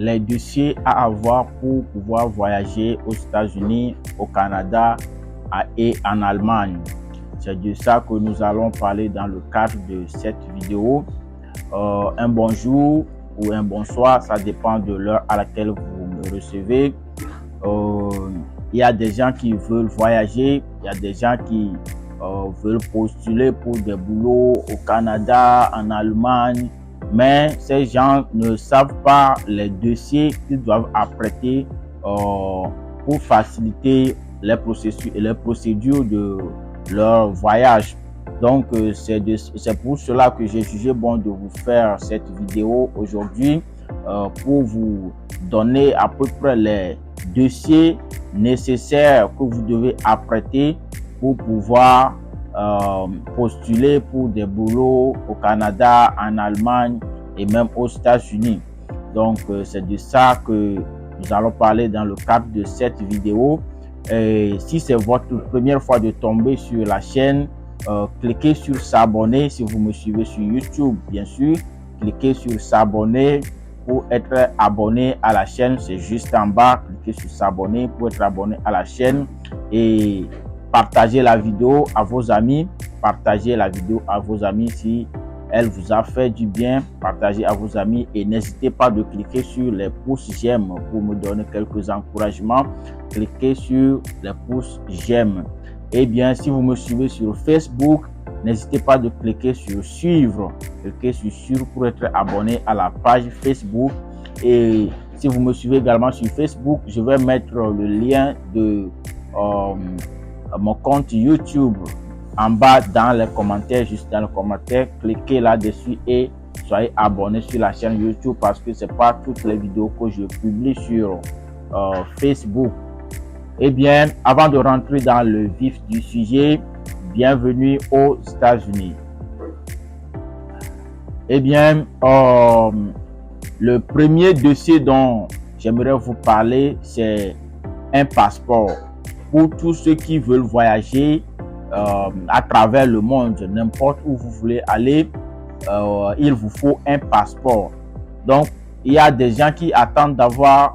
les dossiers à avoir pour pouvoir voyager aux États-Unis, au Canada et en Allemagne. C'est de ça que nous allons parler dans le cadre de cette vidéo. Un bonjour ou un bonsoir, ça dépend de l'heure à laquelle vous me recevez. Il y a des gens qui veulent voyager, il y a des gens qui veulent postuler pour des boulots au Canada, en Allemagne, mais ces gens ne savent pas les dossiers qu'ils doivent apprêter pour faciliter les processus et les procédures de leur voyage. Donc, c'est pour cela que j'ai jugé bon de vous faire cette vidéo aujourd'hui pour vous donner à peu près les dossiers nécessaires que vous devez apprêter pour pouvoir postuler pour des boulots au Canada, en Allemagne et même aux États-Unis. Donc, c'est de ça que nous allons parler dans le cadre de cette vidéo. Et si c'est votre première fois de tomber sur la chaîne, cliquez sur s'abonner si vous me suivez sur YouTube, bien sûr. Cliquez sur s'abonner pour être abonné à la chaîne. C'est juste en bas. Cliquez sur s'abonner pour être abonné à la chaîne et partagez la vidéo à vos amis. Partagez la vidéo à vos amis si elle vous a fait du bien. Partagez à vos amis et n'hésitez pas de cliquer sur les pouces j'aime pour me donner quelques encouragements. Cliquez sur les pouces j'aime. Et bien, si vous me suivez sur Facebook, n'hésitez pas de cliquer sur suivre. Cliquez sur suivre pour être abonné à la page Facebook. Et si vous me suivez également sur Facebook, je vais mettre le lien de mon compte YouTube en bas dans les commentaires, juste dans les commentaires. Cliquez là-dessus et soyez abonné sur la chaîne YouTube parce que c'est pas toutes les vidéos que je publie sur Facebook. Eh bien, avant de rentrer dans le vif du sujet, bienvenue aux États-Unis. Eh bien, le premier dossier dont j'aimerais vous parler, c'est un passeport. Pour tous ceux qui veulent voyager à travers le monde, n'importe où vous voulez aller, il vous faut un passeport. Donc, il y a des gens qui attendent d'avoir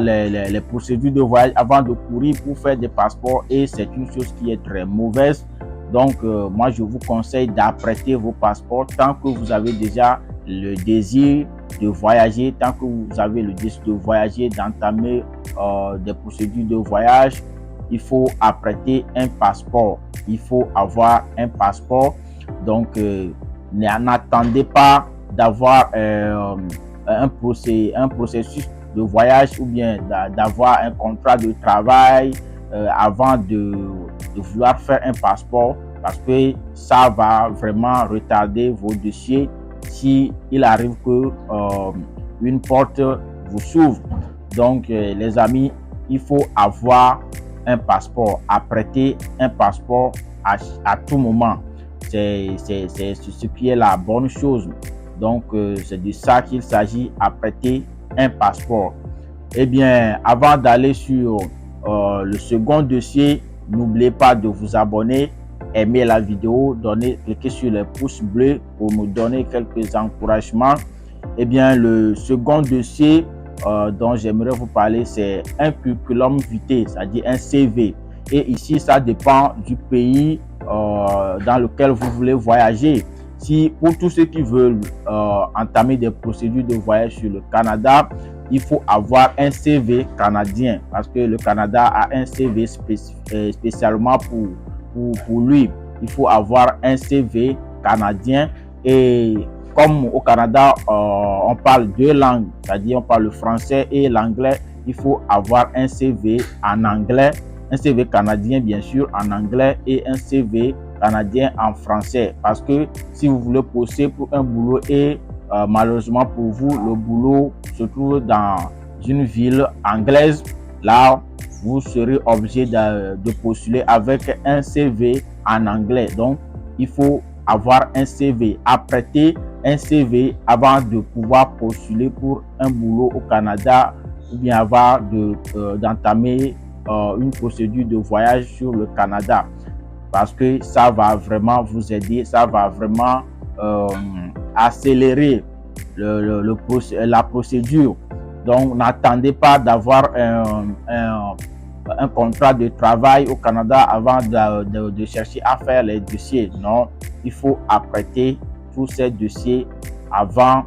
les procédures de voyage avant de courir pour faire des passeports et c'est une chose qui est très mauvaise. Donc, moi, je vous conseille d'apprêter vos passeports tant que vous avez déjà le désir de voyager, tant que vous avez le désir de voyager, d'entamer des procédures de voyage. Il faut apprêter un passeport. Il faut avoir un passeport. Donc, n'attendez pas d'avoir un processus de voyage ou bien d'avoir un contrat de travail avant de vouloir faire un passeport parce que ça va vraiment retarder vos dossiers si il arrive que une porte vous s'ouvre. Donc les amis, il faut avoir un passeport, apprêter un passeport à tout moment. C'est ce qui est la bonne chose. Donc c'est de ça qu'il s'agit, apprêter un passeport. Eh bien, avant d'aller sur le second dossier, n'oubliez pas de vous abonner, aimer la vidéo, cliquez sur les pouces bleus pour me donner quelques encouragements. Eh bien, le second dossier dont j'aimerais vous parler, c'est un curriculum vitae, c'est-à-dire un CV. Et ici, ça dépend du pays dans lequel vous voulez voyager. Si pour tous ceux qui veulent entamer des procédures de voyage sur le Canada, il faut avoir un CV canadien parce que le Canada a un CV spécialement pour lui. Il faut avoir un CV canadien et comme au Canada, on parle deux langues, c'est-à-dire on parle le français et l'anglais, il faut avoir un CV en anglais, un CV canadien bien sûr en anglais et un CV canadien en français parce que si vous voulez poster pour un boulot et malheureusement pour vous le boulot se trouve dans une ville anglaise, là vous serez obligé de postuler avec un CV en anglais. Donc il faut avoir un CV, apprêter un CV avant de pouvoir postuler pour un boulot au Canada ou bien avant d'entamer une procédure de voyage sur le Canada parce que ça va vraiment vous aider, ça va vraiment accélérer la procédure. Donc, n'attendez pas d'avoir un contrat de travail au Canada avant de chercher à faire les dossiers. Non, il faut apprêter tous ces dossiers avant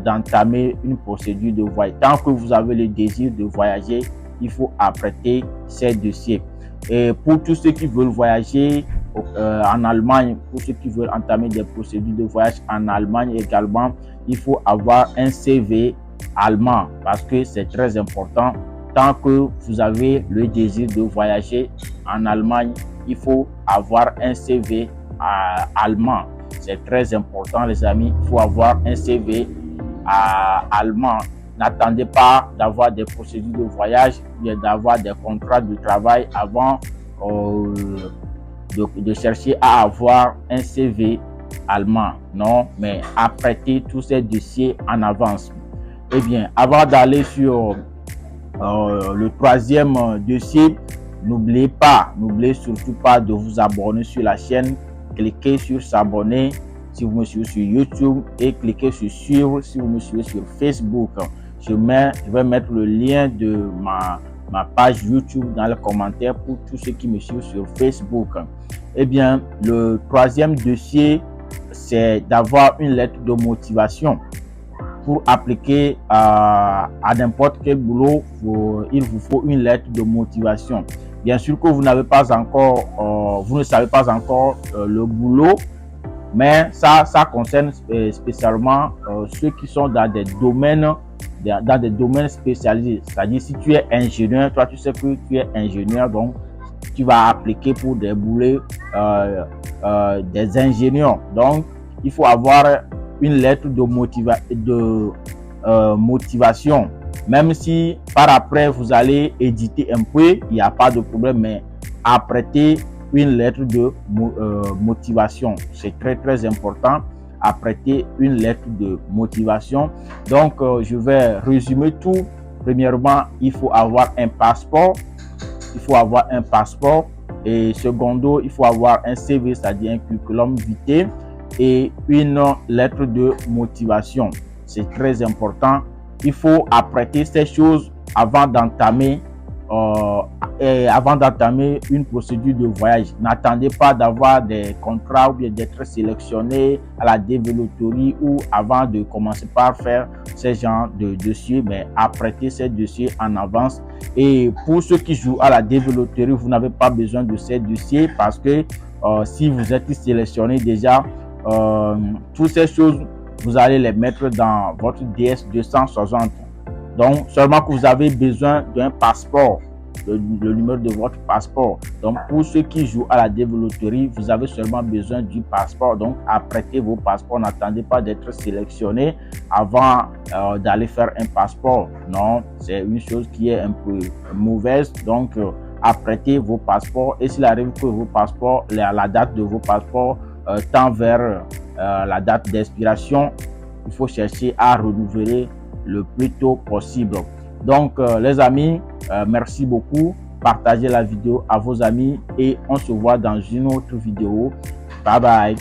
d'entamer une procédure de voyage. Tant que vous avez le désir de voyager, il faut apprêter ces dossiers. Et pour tous ceux qui veulent voyager en Allemagne, pour ceux qui veulent entamer des procédures de voyage en Allemagne également, il faut avoir un CV allemand parce que c'est très important. Tant que vous avez le désir de voyager en Allemagne, il faut avoir un CV allemand. C'est très important, les amis. Il faut avoir un CV allemand. N'attendez pas d'avoir des procédures de voyage ou d'avoir des contrats de travail avant de chercher à avoir un CV allemand. Non, mais apprêtez tous ces dossiers en avance. Eh bien, avant d'aller sur le troisième dossier, n'oubliez surtout pas de vous abonner sur la chaîne. Cliquez sur s'abonner si vous me suivez sur YouTube et cliquez sur suivre si vous me suivez sur Facebook. Je vais mettre le lien de ma page YouTube dans les commentaires pour tous ceux qui me suivent sur Facebook. Eh bien, le troisième dossier, c'est d'avoir une lettre de motivation. Pour appliquer à n'importe quel boulot, il vous faut une lettre de motivation. Bien sûr que vous n'avez pas encore, vous ne savez pas encore le boulot, mais ça concerne spécialement ceux qui sont dans des domaines spécialisés. C'est-à-dire, si tu es ingénieur, toi tu sais que tu es ingénieur, donc tu vas appliquer pour des boulots des ingénieurs. Donc, il faut avoir une lettre de motivation. Même si par après vous allez éditer un peu, il n'y a pas de problème, mais apprêtez une lettre de motivation. C'est très important. Apprêter une lettre de motivation. Donc, je vais résumer tout. Premièrement, il faut avoir un passeport. Et secondo, il faut avoir un CV, c'est-à-dire un curriculum vitae et une lettre de motivation. C'est très important. Il faut apprêter ces choses avant d'entamer une procédure de voyage. N'attendez pas d'avoir des contrats ou bien d'être sélectionné à la développerie ou avant de commencer par faire ce genre de dossiers, mais apprêtez ces dossiers en avance. Et pour ceux qui jouent à la développerie, vous n'avez pas besoin de ces dossiers parce que si vous êtes sélectionné déjà, toutes ces choses, vous allez les mettre dans votre DS-260. Donc, seulement que vous avez besoin d'un passeport, le numéro de votre passeport. Donc, pour ceux qui jouent à la développerie, vous avez seulement besoin du passeport. Donc, apprêtez vos passeports. N'attendez pas d'être sélectionné avant d'aller faire un passeport. Non, c'est une chose qui est un peu mauvaise. Donc, apprêtez vos passeports. Et s'il arrive que vos passeports, la date de vos passeports tend vers la date d'expiration, il faut chercher à renouveler le plus tôt possible. Donc, les amis, merci beaucoup. Partagez la vidéo à vos amis et on se voit dans une autre vidéo. Bye bye.